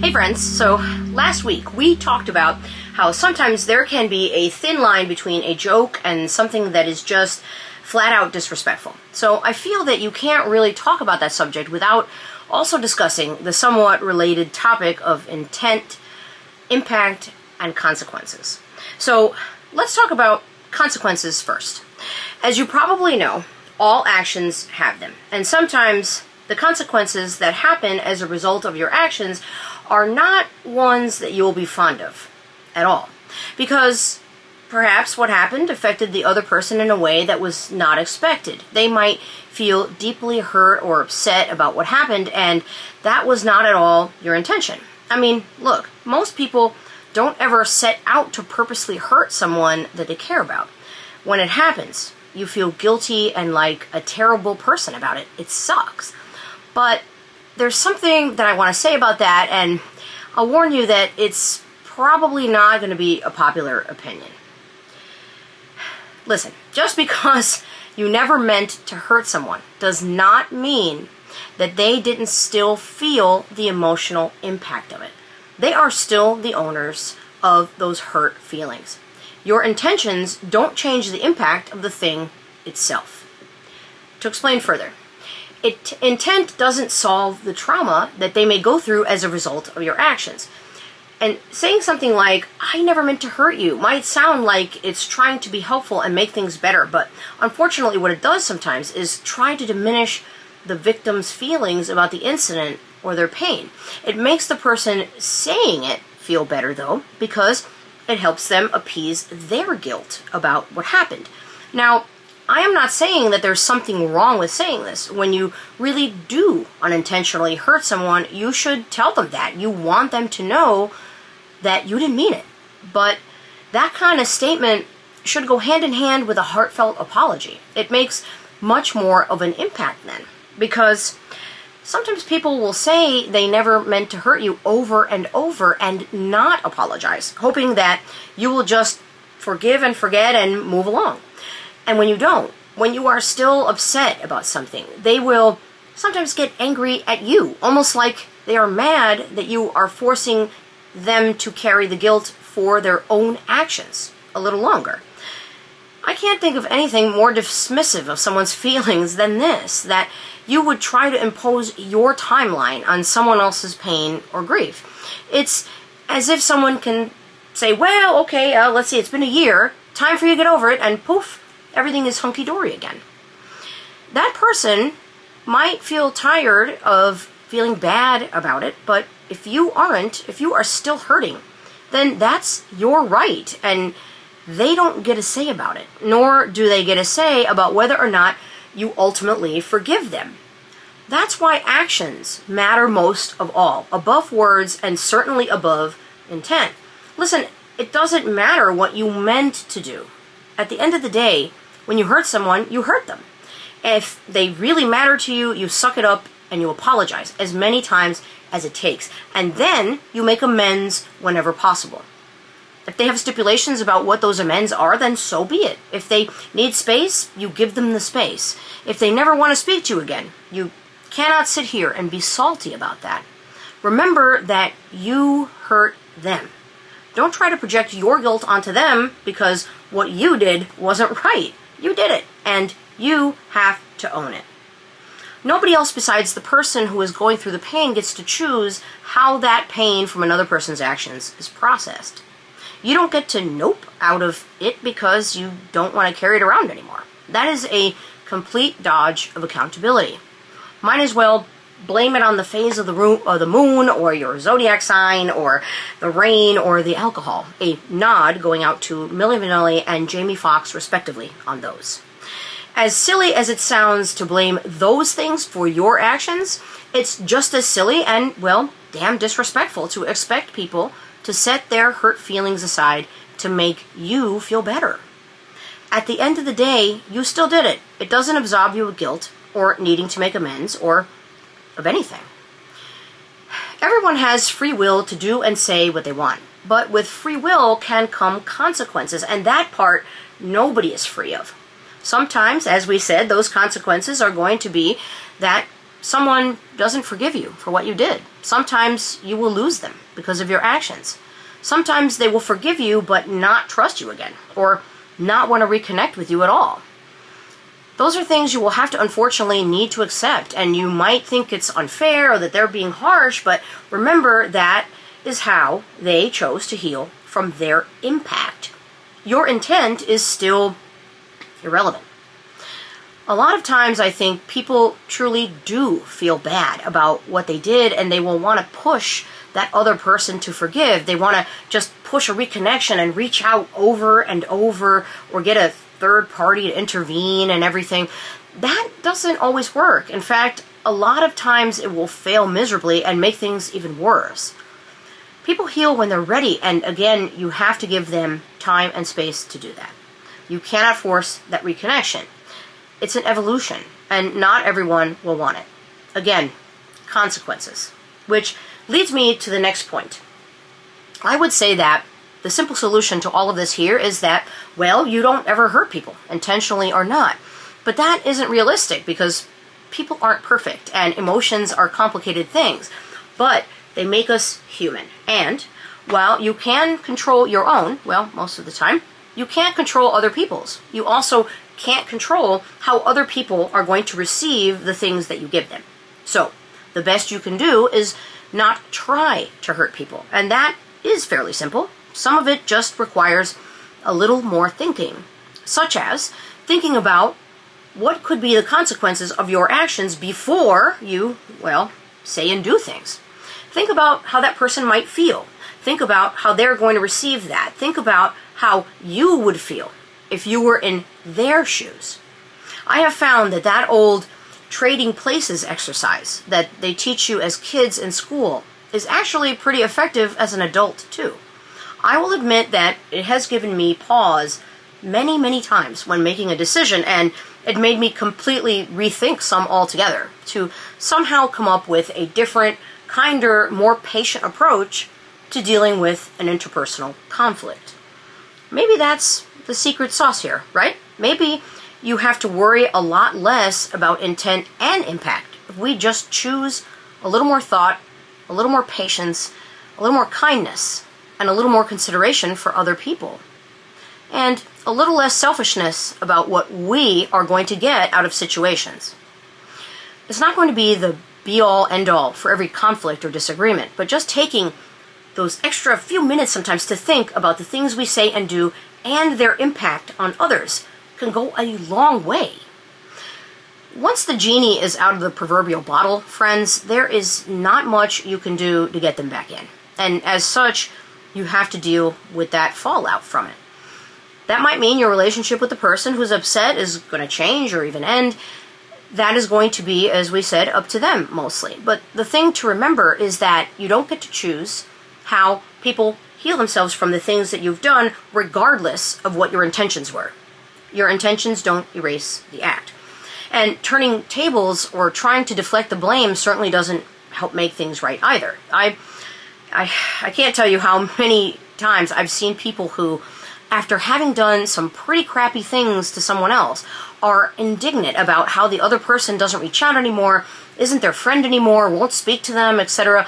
Hey friends, so last week we talked about how sometimes there can be a thin line between a joke and something that is just flat out disrespectful. So I feel that you can't really talk about that subject without also discussing the somewhat related topic of intent, impact, and consequences. So let's talk about consequences first. As you probably know, all actions have them, and sometimes the consequences that happen as a result of your actions are not ones that you'll be fond of at all. Because perhaps what happened affected the other person in a way that was not expected. They might feel deeply hurt or upset about what happened, and that was not at all your intention. I mean, look, most people don't ever set out to purposely hurt someone that they care about. When it happens, you feel guilty and like a terrible person about it. It sucks. But there's something that I want to say about that, and I'll warn you that it's probably not going to be a popular opinion. Listen, just because you never meant to hurt someone does not mean that they didn't still feel the emotional impact of it. They are still the owners of those hurt feelings. Your intentions don't change the impact of the thing itself. To explain further, intent doesn't solve the trauma that they may go through as a result of your actions. And saying something like, "I never meant to hurt you," might sound like it's trying to be helpful and make things better, but unfortunately what it does sometimes is try to diminish the victim's feelings about the incident or their pain. It makes the person saying it feel better, though, because it helps them appease their guilt about what happened. Now, I am not saying that there's something wrong with saying this. When you really do unintentionally hurt someone, you should tell them that. You want them to know that you didn't mean it. But that kind of statement should go hand in hand with a heartfelt apology. It makes much more of an impact then. Because sometimes people will say they never meant to hurt you over and over and not apologize, hoping that you will just forgive and forget and move along. And when you don't, when you are still upset about something, they will sometimes get angry at you, almost like they are mad that you are forcing them to carry the guilt for their own actions a little longer. I can't think of anything more dismissive of someone's feelings than this, that you would try to impose your timeline on someone else's pain or grief. It's as if someone can say, "Well, okay, let's see, it's been a year, time for you to get over it," and poof, everything is hunky-dory again. That person might feel tired of feeling bad about it, but if you are still hurting, then that's your right, and they don't get a say about it, nor do they get a say about whether or not you ultimately forgive them. That's why actions matter most of all, above words and certainly above intent. Listen, it doesn't matter what you meant to do. At the end of the day, when you hurt someone, you hurt them. If they really matter to you, you suck it up and you apologize as many times as it takes. And then you make amends whenever possible. If they have stipulations about what those amends are, then so be it. If they need space, you give them the space. If they never want to speak to you again, you cannot sit here and be salty about that. Remember that you hurt them. Don't try to project your guilt onto them because what you did wasn't right. You did it, and you have to own it. Nobody else besides the person who is going through the pain gets to choose how that pain from another person's actions is processed. You don't get to nope out of it because you don't want to carry it around anymore. That is a complete dodge of accountability. Might as well blame it on the phase of the moon, or your zodiac sign, or the rain, or the alcohol. A nod going out to Milli Vanilli and Jamie Foxx, respectively, on those. As silly as it sounds to blame those things for your actions, it's just as silly and, well, damn disrespectful to expect people to set their hurt feelings aside to make you feel better. At the end of the day, you still did it. It doesn't absolve you of guilt, or needing to make amends, or of anything. Everyone has free will to do and say what they want, but with free will can come consequences, and that part nobody is free of. Sometimes, as we said, those consequences are going to be that someone doesn't forgive you for what you did. Sometimes you will lose them because of your actions. Sometimes they will forgive you but not trust you again, or not want to reconnect with you at all. Those are things you will have to unfortunately need to accept, and you might think it's unfair or that they're being harsh, but remember that is how they chose to heal from their impact. Your intent is still irrelevant. A lot of times I think people truly do feel bad about what they did, and they will want to push that other person to forgive. They want to just push a reconnection and reach out over and over, or get a third party to intervene and everything. That doesn't always work. In fact, a lot of times it will fail miserably and make things even worse. People heal when they're ready, and again, you have to give them time and space to do that. You cannot force that reconnection. It's an evolution, and not everyone will want it. Again, consequences. Which leads me to the next point. I would say that the simple solution to all of this here is that, well, you don't ever hurt people, intentionally or not. But that isn't realistic, because people aren't perfect, and emotions are complicated things. But they make us human. And while you can control your own, well, most of the time, you can't control other people's. You also can't control how other people are going to receive the things that you give them. So, the best you can do is not try to hurt people. And that is fairly simple. Some of it just requires a little more thinking, such as thinking about what could be the consequences of your actions before you, well, say and do things. Think about how that person might feel. Think about how they're going to receive that. Think about how you would feel if you were in their shoes. I have found that that old trading places exercise that they teach you as kids in school is actually pretty effective as an adult too. I will admit that it has given me pause many, many times when making a decision, and it made me completely rethink some altogether to somehow come up with a different, kinder, more patient approach to dealing with an interpersonal conflict. Maybe that's the secret sauce here, right? Maybe you have to worry a lot less about intent and impact if we just choose a little more thought, a little more patience, a little more kindness, and a little more consideration for other people. And a little less selfishness about what we are going to get out of situations. It's not going to be the be-all, end-all for every conflict or disagreement, but just taking those extra few minutes sometimes to think about the things we say and do and their impact on others can go a long way. Once the genie is out of the proverbial bottle, friends, there is not much you can do to get them back in. And as such, you have to deal with that fallout from it. That might mean your relationship with the person who's upset is going to change or even end. That is going to be, as we said, up to them mostly. But the thing to remember is that you don't get to choose how people heal themselves from the things that you've done, regardless of what your intentions were. Your intentions don't erase the act. And turning tables or trying to deflect the blame certainly doesn't help make things right either. I can't tell you how many times I've seen people who, after having done some pretty crappy things to someone else, are indignant about how the other person doesn't reach out anymore, isn't their friend anymore, won't speak to them, etc.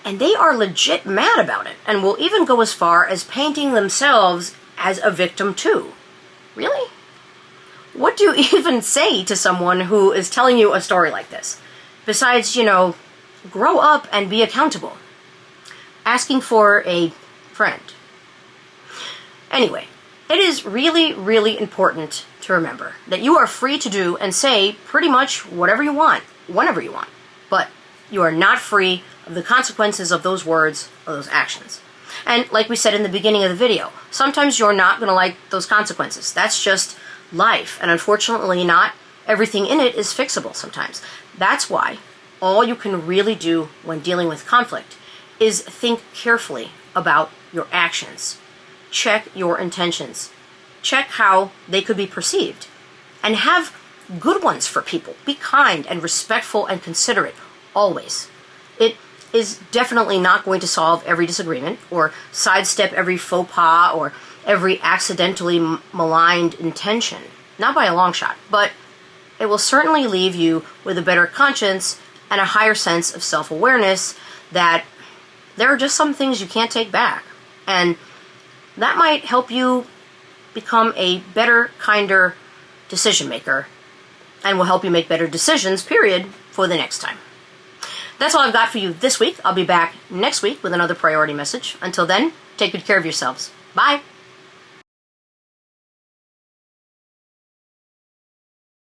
And they are legit mad about it, and will even go as far as painting themselves as a victim too. Really? What do you even say to someone who is telling you a story like this? Besides, grow up and be accountable. Asking for a friend. Anyway, it is really, really important to remember that you are free to do and say pretty much whatever you want, whenever you want. But you are not free of the consequences of those words or those actions. And like we said in the beginning of the video, sometimes you're not going to like those consequences. That's just life. And unfortunately, not everything in it is fixable sometimes. That's why all you can really do when dealing with conflict is think carefully about your actions. Check your intentions. Check how they could be perceived. And have good ones for people. Be kind and respectful and considerate, always. It is definitely not going to solve every disagreement, or sidestep every faux pas, or every accidentally maligned intention. Not by a long shot, but it will certainly leave you with a better conscience and a higher sense of self-awareness that there are just some things you can't take back. And that might help you become a better, kinder decision maker, and will help you make better decisions, period, for the next time. That's all I've got for you this week. I'll be back next week with another priority message. Until then, take good care of yourselves. Bye.